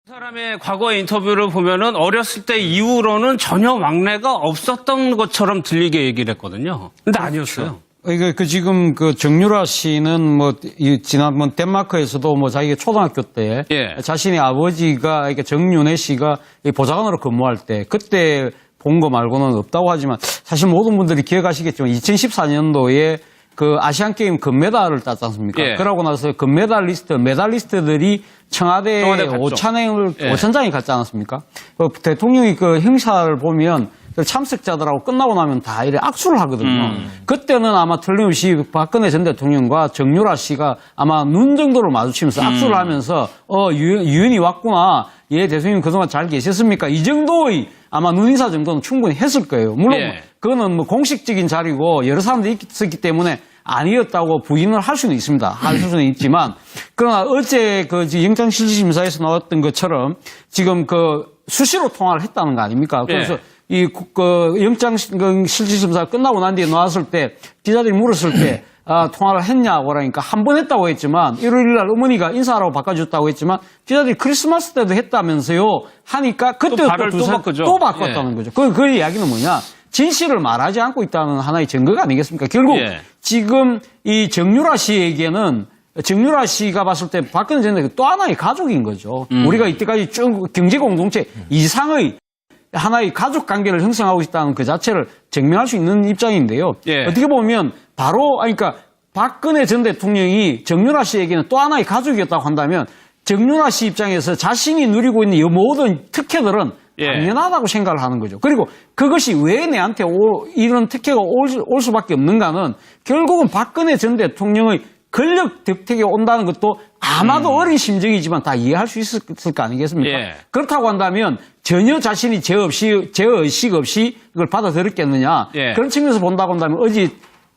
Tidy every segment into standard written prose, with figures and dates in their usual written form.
사람의 과거 인터뷰를 보면은 어렸을 때 이후로는 전혀 왕래가 없었던 것처럼 들리게 얘기를 했거든요. 근데 아니었어요. 지금 정유라 씨는 지난번 덴마크에서도 자기가 초등학교 때 자신의 아버지가 정윤회 씨가 보좌관으로 근무할 때 그때 본 거 말고는 없다고 하지만 사실 모든 분들이 기억하시겠지만 2014년도에 아시안게임 금메달을 땄지 않습니까? 그러고 나서 메달리스트들이 청와대 오천장에 갔지 않았습니까? 대통령이 행사를 보면 참석자들하고 끝나고 나면 다 이래 악수를 하거든요. 그때는 아마 틀림없이 박근혜 전 대통령과 정유라 씨가 아마 눈 정도로 마주치면서 악수를 하면서 유엔이 왔구나. 예, 대통령 그동안 잘 계셨습니까? 이 정도의 아마 눈인사 정도는 충분히 했을 거예요. 물론 그거는 공식적인 자리고 여러 사람들이 있었기 때문에 아니었다고 부인을 할 수는 있습니다. 할 수는 있지만 그러나 어제 영장실질심사에서 나왔던 것처럼 지금 수시로 통화를 했다는 거 아닙니까? 그래서 영장실질심사가 끝나고 난 뒤에 나왔을 때 기자들이 물었을 때 통화를 했냐고 그러니까 한 번 했다고 했지만 1월 1일 어머니가 인사하라고 바꿔줬다고 했지만 기자들이 크리스마스 때도 했다면서요 하니까 그때 또 바꿨다는 거죠. 그 이야기는 뭐냐? 진실을 말하지 않고 있다는 하나의 증거가 아니겠습니까? 결국 지금 이 정유라 씨에게는 정유라 씨가 봤을 때 박근혜 전 대통령 또 하나의 가족인 거죠. 우리가 이때까지 쭉 경제공동체 이상의 하나의 가족 관계를 형성하고 있다는 그 자체를 증명할 수 있는 입장인데요. 어떻게 보면 그러니까 박근혜 전 대통령이 정유라 씨에게는 또 하나의 가족이었다고 한다면 정유라 씨 입장에서 자신이 누리고 있는 이 모든 특혜들은 당연하다고 생각을 하는 거죠. 그리고 그것이 왜 내한테 이런 특혜가 올 수밖에 없는가는 결국은 박근혜 전 대통령의 권력 덕택에 온다는 것도 아마도 어린 심정이지만 다 이해할 수 있을 거 아니겠습니까? 그렇다고 한다면 전혀 자신이 죄의식 없이 이걸 받아들였겠느냐. 그런 측면에서 본다고 한다면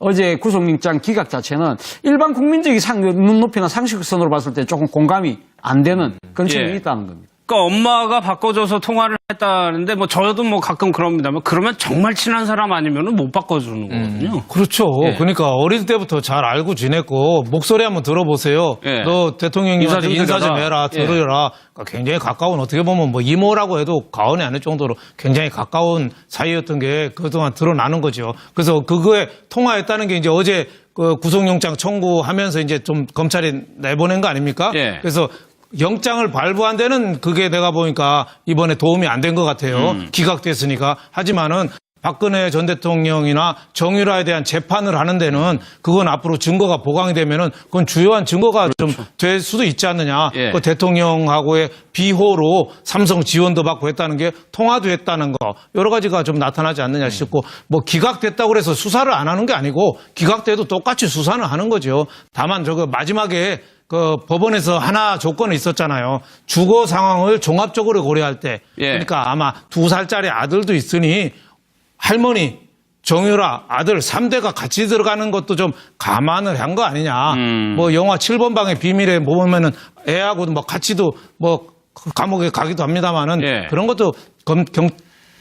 어제 구속영장 기각 자체는 일반 국민적인 눈높이나 상식선으로 봤을 때 조금 공감이 안 되는 그런 측면이 있다는 겁니다. 그러니까 엄마가 바꿔줘서 통화를 했다는데 저도 가끔 그럽니다만 그러면 정말 친한 사람 아니면은 못 바꿔주는 거거든요. 그렇죠. 그러니까 어릴 때부터 잘 알고 지냈고 목소리 한번 들어보세요. 너 대통령님한테 인사 좀 해라, 들으라. 그러니까 굉장히 가까운 어떻게 보면 이모라고 해도 과언이 아닐 정도로 굉장히 가까운 사이였던 게 그동안 드러나는 거죠. 그래서 그거에 통화했다는 게 이제 어제 구속영장 청구하면서 이제 좀 검찰이 내보낸 거 아닙니까? 그래서 영장을 발부한 데는 그게 내가 보니까 이번에 도움이 안 된 것 같아요. 기각됐으니까. 하지만은 박근혜 전 대통령이나 정유라에 대한 재판을 하는 데는 그건 앞으로 증거가 보강이 되면은 그건 주요한 증거가 좀 될 수도 있지 않느냐. 그 대통령하고의 비호로 삼성 지원도 받고 했다는 게 통화도 했다는 거 여러 가지가 좀 나타나지 않느냐 싶고 기각됐다고 해서 수사를 안 하는 게 아니고 기각돼도 똑같이 수사는 하는 거죠. 다만 마지막에 법원에서 하나 조건이 있었잖아요. 주거 상황을 종합적으로 고려할 때. 그러니까 아마 2살짜리 아들도 있으니 할머니, 정유라, 아들 3대가 같이 들어가는 것도 좀 감안을 한 거 아니냐. 영화 7번 방의 비밀에 보면은 애하고 같이도 감옥에 가기도 합니다만은 그런 것도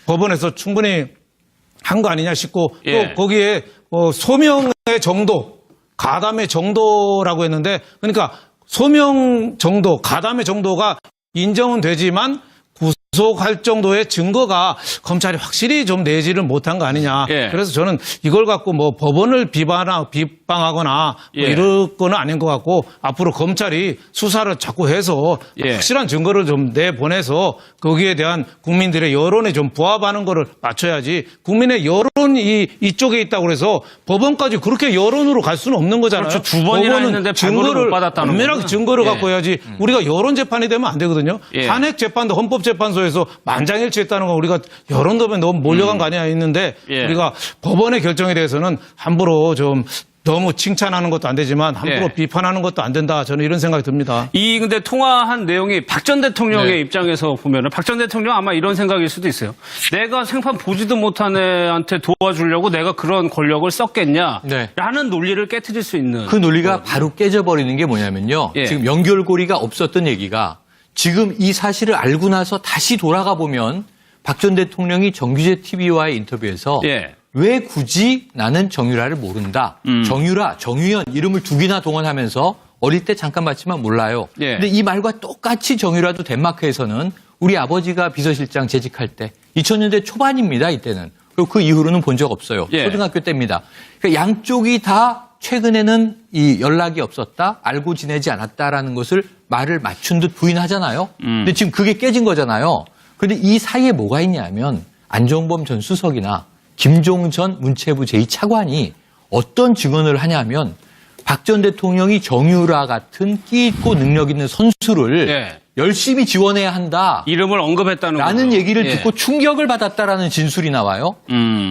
법원에서 충분히 한 거 아니냐 싶고 또 거기에 소명의 정도. 가담의 정도라고 했는데 그러니까 소명 정도, 가담의 정도가 인정은 되지만 구속할 정도의 증거가 검찰이 확실히 좀 내지를 못한 거 아니냐. 그래서 저는 이걸 갖고 법원을 비방하거나 이럴 거는 아닌 것 같고 앞으로 검찰이 수사를 자꾸 해서 확실한 증거를 좀 내보내서 거기에 대한 국민들의 여론에 좀 부합하는 거를 맞춰야지 국민의 여론이 이쪽에 있다고 해서 법원까지 그렇게 여론으로 갈 수는 없는 거잖아요. 그렇죠. 두 번이나 했는데 증거를 못 받았다는 거는. 엄밀하게 증거를 갖고 해야지 우리가 여론 재판이 되면 안 되거든요. 탄핵 재판도 헌법재판소에서 만장일치했다는 건 우리가 여론도면 너무 몰려간 거 아니야 있는데 우리가 법원의 결정에 대해서는 함부로 좀 너무 칭찬하는 것도 안 되지만 함부로 비판하는 것도 안 된다. 저는 이런 생각이 듭니다. 근데 통화한 내용이 박 전 대통령의 입장에서 보면은 박 전 대통령 아마 이런 생각일 수도 있어요. 내가 생판 보지도 못한 애한테 도와주려고 내가 그런 권력을 썼겠냐? 라는 논리를 깨트릴 수 있는. 그 논리가 바로 깨져버리는 게 뭐냐면요. 지금 연결고리가 없었던 얘기가 지금 이 사실을 알고 나서 다시 돌아가 보면 박 전 대통령이 정규재 TV와의 인터뷰에서 왜 굳이 나는 정유라를 모른다. 정유라, 정유현 이름을 두 개나 동원하면서 어릴 때 잠깐 봤지만 몰라요. 예. 근데 이 말과 똑같이 정유라도 덴마크에서는 우리 아버지가 비서실장 재직할 때 2000년대 초반입니다. 이때는. 그리고 그 이후로는 본 적 없어요. 예. 초등학교 때입니다. 그러니까 양쪽이 다 최근에는 이 연락이 없었다, 알고 지내지 않았다라는 것을 말을 맞춘 듯 부인하잖아요. 근데 지금 그게 깨진 거잖아요. 그런데 이 사이에 뭐가 있냐면 안종범 전 수석이나 김종 전 문체부 제2차관이 어떤 증언을 하냐면 박 전 대통령이 정유라 같은 끼 있고 능력 있는 선수를 예. 열심히 지원해야 한다. 이름을 언급했다는 라는 거죠. 얘기를 예. 듣고 충격을 받았다라는 진술이 나와요.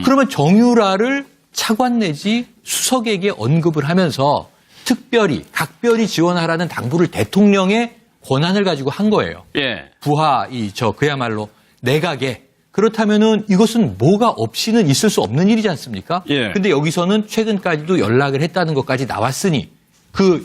그러면 정유라를 차관 내지 수석에게 언급을 하면서 특별히 각별히 지원하라는 당부를 대통령의 권한을 가지고 한 거예요. 예. 부하 그야말로 내각에. 그렇다면은 이것은 뭐가 없이는 있을 수 없는 일이지 않습니까? 예. 근데 여기서는 최근까지도 연락을 했다는 것까지 나왔으니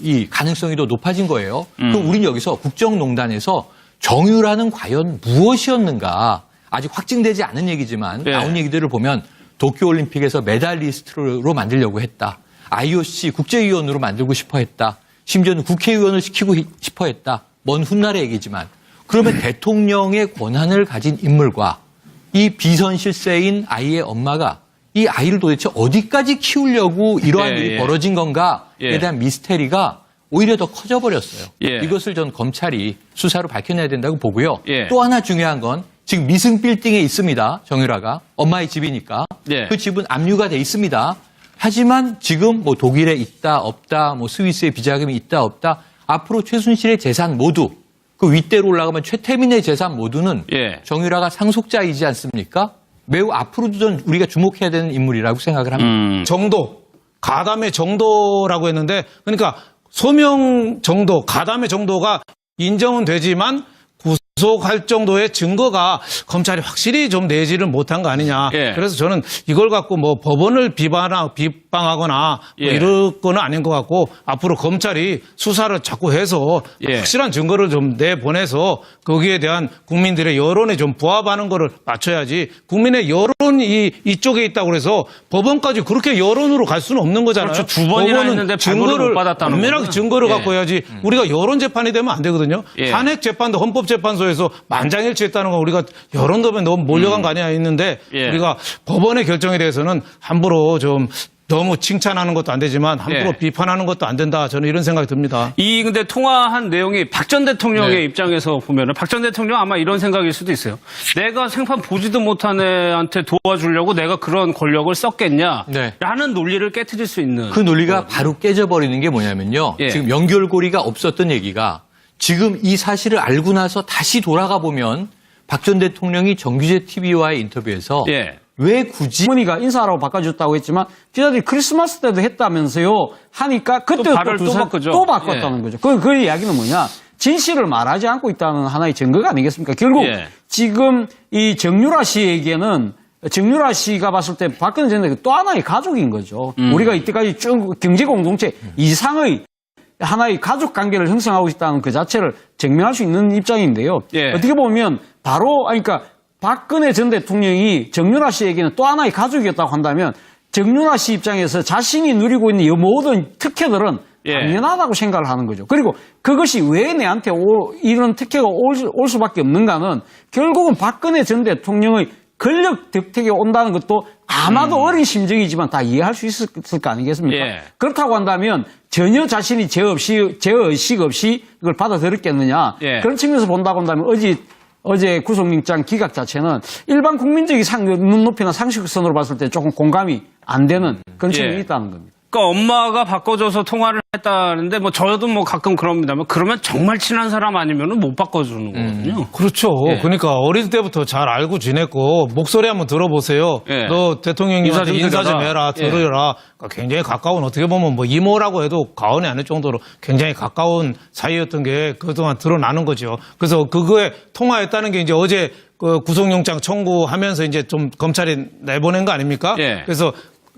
이 가능성이 더 높아진 거예요. 그럼 우리는 여기서 국정농단에서 정유라는 과연 무엇이었는가? 아직 확증되지 않은 얘기지만 예. 나온 얘기들을 보면 도쿄올림픽에서 메달리스트로 만들려고 했다. IOC 국제위원으로 만들고 싶어 했다. 심지어는 국회의원을 시키고 싶어 했다. 먼 훗날의 얘기지만. 그러면 대통령의 권한을 가진 인물과 이 비선실세인 아이의 엄마가 이 아이를 도대체 어디까지 키우려고 이러한 일이 벌어진 건가에 대한 미스테리가 오히려 더 커져버렸어요. 이것을 전 검찰이 수사로 밝혀내야 된다고 보고요. 또 하나 중요한 건 지금 미승 빌딩에 있습니다. 정유라가. 엄마의 집이니까. 그 집은 압류가 돼 있습니다. 하지만 지금 뭐 독일에 있다 없다 뭐 스위스에 비자금이 있다 없다 앞으로 최순실의 재산 모두 그 윗대로 올라가면 최태민의 재산 모두는 정유라가 상속자이지 않습니까? 매우 앞으로도 전 우리가 주목해야 되는 인물이라고 생각을 합니다. 정도, 가담의 정도라고 했는데 그러니까 소명 정도, 가담의 정도가 인정은 되지만 구속할 정도의 증거가 검찰이 확실히 좀 내지를 못한 거 아니냐. 그래서 저는 이걸 갖고 뭐 법원을 비방하거나 뭐 이럴 거는 아닌 것 같고 앞으로 검찰이 수사를 자꾸 해서 확실한 증거를 좀 내보내서 거기에 대한 국민들의 여론에 좀 부합하는 거를 맞춰야지 국민의 여론이 이쪽에 있다고 그래서 법원까지 그렇게 여론으로 갈 수는 없는 거잖아요. 그렇죠. 두 번이나 했는데 증거를 못 받았다는 엄밀하게 거는. 증거를 갖고 해야지 우리가 여론 재판이 되면 안 되거든요. 탄핵 재판도 헌법재판소에서 만장일치했다는 건 우리가 여론도에 너무 몰려간 거 아니냐 했는데 우리가 법원의 결정에 대해서는 함부로 좀 너무 칭찬하는 것도 안 되지만 함부로 비판하는 것도 안 된다. 저는 이런 생각이 듭니다. 근데 통화한 내용이 박 전 대통령의 입장에서 보면은 박 전 대통령 아마 이런 생각일 수도 있어요. 내가 생판 보지도 못한 애한테 도와주려고 내가 그런 권력을 썼겠냐? 라는 논리를 깨트릴 수 있는. 그 논리가 바로 깨져버리는 게 뭐냐면요. 지금 연결고리가 없었던 얘기가 지금 이 사실을 알고 나서 다시 돌아가 보면 박 전 대통령이 정규제 TV와의 인터뷰에서 왜 굳이 어머니가 인사하라고 바꿔줬다고 했지만 기자들이 크리스마스 때도 했다면서요 하니까 그때 또 바꿨다는 거죠. 그 이야기는 뭐냐? 진실을 말하지 않고 있다는 하나의 증거가 아니겠습니까? 결국 지금 이 정유라 씨에게는 정유라 씨가 봤을 때 박근혜 전 대통령 또 하나의 가족인 거죠. 우리가 이때까지 쭉 경제 공동체 이상의 하나의 가족 관계를 형성하고 있다는 그 자체를 증명할 수 있는 입장인데요. 어떻게 보면 바로 그러니까 박근혜 전 대통령이 정유라 씨에게는 또 하나의 가족이었다고 한다면 정유라 씨 입장에서 자신이 누리고 있는 이 모든 특혜들은 당연하다고 생각을 하는 거죠. 그리고 그것이 왜 내한테 이런 특혜가 올 수밖에 없는가는 결국은 박근혜 전 대통령의 권력 덕택에 온다는 것도 아마도 어린 심정이지만 다 이해할 수 있을 거 아니겠습니까? 그렇다고 한다면 전혀 자신이 죄의식 없이 이걸 받아들였겠느냐. 그런 측면에서 본다고 한다면 어제 구속영장 기각 자체는 일반 국민적인 눈높이나 상식선으로 봤을 때 조금 공감이 안 되는 그런 측면이 있다는 겁니다. 그러니까 엄마가 바꿔줘서 통화를 했다는데 뭐 저도 뭐 가끔 그럽니다만 그러면 정말 친한 사람 아니면은 못 바꿔주는 거거든요. 그렇죠. 그러니까 어릴 때부터 잘 알고 지냈고 목소리 한번 들어보세요. 너 대통령님한테 인사 좀 해라, 들으라. 그러니까 굉장히 가까운 어떻게 보면 뭐 이모라고 해도 과언이 아닐 정도로 굉장히 가까운 사이였던 게 그동안 드러나는 거죠. 그래서 그거에 통화했다는 게 이제 어제 그 구속영장 청구하면서 이제 좀 검찰이 내보낸 거 아닙니까? 그래서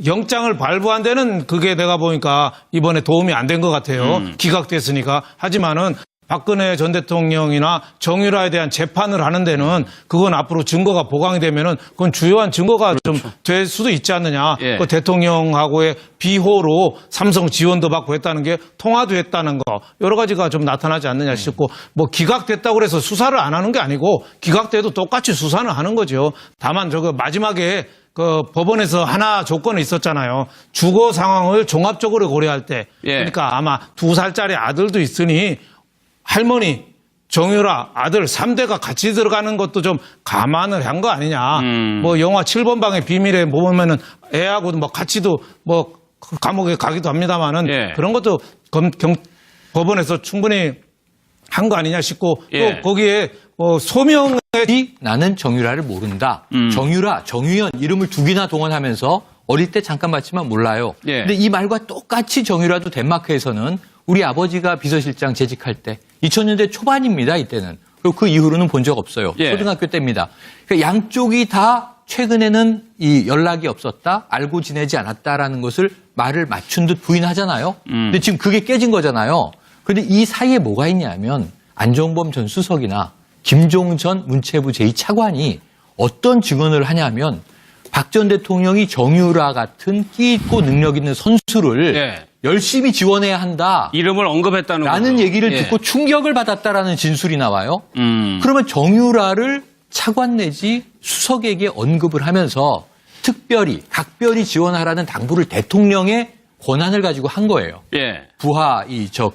영장을 발부한 데는 그게 내가 보니까 이번에 도움이 안 된 것 같아요. 기각됐으니까. 하지만은 박근혜 전 대통령이나 정유라에 대한 재판을 하는 데는 그건 앞으로 증거가 보강이 되면은 그건 주요한 증거가 좀 될 수도 있지 않느냐. 예. 그 대통령하고의 비호로 삼성 지원도 받고 했다는 게 통화도 했다는 거 여러 가지가 좀 나타나지 않느냐 싶고 뭐 기각됐다고 해서 수사를 안 하는 게 아니고 기각돼도 똑같이 수사는 하는 거죠. 다만 저거 마지막에 그 법원에서 하나 조건이 있었잖아요. 주거 상황을 종합적으로 고려할 때. 예. 그러니까 아마 2살짜리 아들도 있으니 할머니, 정유라, 아들 3대가 같이 들어가는 것도 좀 감안을 한 거 아니냐. 뭐 영화 7번 방의 비밀에 보면은 애하고 뭐 같이도 뭐 감옥에 가기도 합니다만은 예. 그런 것도 법원에서 충분히 한 거 아니냐 싶고 예. 또 거기에 소명의 나는 정유라를 모른다. 정유라, 정유현 이름을 두 개나 동원하면서 어릴 때 잠깐 봤지만 몰라요. 예. 근데 이 말과 똑같이 정유라도 덴마크에서는 우리 아버지가 비서실장 재직할 때 2000년대 초반입니다. 이때는. 그리고 그 이후로는 본 적 없어요. 예. 초등학교 때입니다. 그러니까 양쪽이 다 최근에는 이 연락이 없었다, 알고 지내지 않았다라는 것을 말을 맞춘 듯 부인하잖아요. 근데 지금 그게 깨진 거잖아요. 그런데 이 사이에 뭐가 있냐면 안종범 전 수석이나 김종 전 문체부 제2차관이 어떤 증언을 하냐면 박 전 대통령이 정유라 같은 끼 있고 능력 있는 선수를 예. 열심히 지원해야 한다. 이름을 언급했다는 라는 거죠. 얘기를 예. 듣고 충격을 받았다라는 진술이 나와요. 그러면 정유라를 차관 내지 수석에게 언급을 하면서 특별히 각별히 지원하라는 당부를 대통령의 권한을 가지고 한 거예요. 예. 부하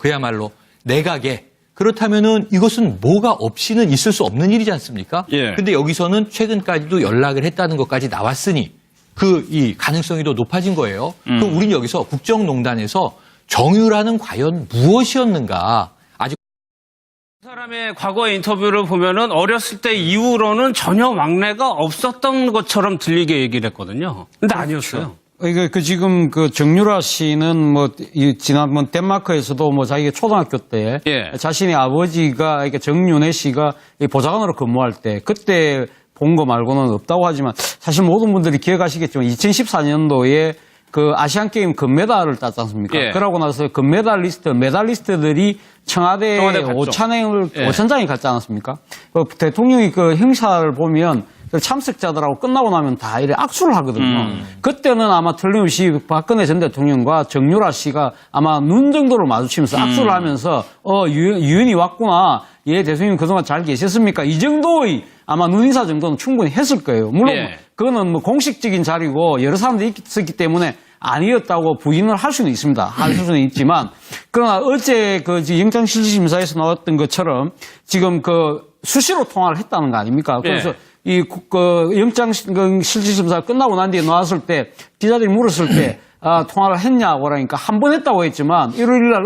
그야말로 내각에. 그렇다면은 이것은 뭐가 없이는 있을 수 없는 일이지 않습니까? 예. 근데 여기서는 최근까지도 연락을 했다는 것까지 나왔으니 이 가능성이 더 높아진 거예요. 그럼 우리는 여기서 국정농단에서 정유라는 과연 무엇이었는가? 아직 그 사람의 과거의 인터뷰를 보면은 어렸을 때 이후로는 전혀 왕래가 없었던 것처럼 들리게 얘기를 했거든요. 근데 아니었어요. 지금 정유라 씨는 지난번 덴마크에서도 자기가 초등학교 때 예. 자신의 아버지가, 그러니까 정윤회 씨가 보좌관으로 근무할 때 그때 본 거 말고는 없다고 하지만 사실 모든 분들이 기억하시겠지만 2014년도에 그 아시안 게임 금메달을 땄지 않습니까? 예. 그러고 나서 메달리스트들이 청와대 갔죠. 오찬장에 갔지 않았습니까? 대통령이 그 행사를 보면 참석자들하고 끝나고 나면 다 이래 악수를 하거든요. 그때는 아마 틀림없이 박근혜 전 대통령과 정유라 씨가 아마 눈 정도로 마주치면서 악수를 하면서 유엔이 왔구나. 예, 대통령 그동안 잘 계셨습니까? 이 정도의 아마 눈인사 정도는 충분히 했을 거예요. 물론 예. 그거는 공식적인 자리고 여러 사람들이 있었기 때문에 아니었다고 부인을 할 수는 있습니다. 할 수는 있지만 그러나 어제 영장실질심사에서 나왔던 것처럼 지금 수시로 통화를 했다는 거 아닙니까? 그래서 영장실질심사 끝나고 난 뒤에 나왔을 때 기자들이 물었을 때 통화를 했냐고 그러니까 한 번 했다고 했지만 1월 1일 날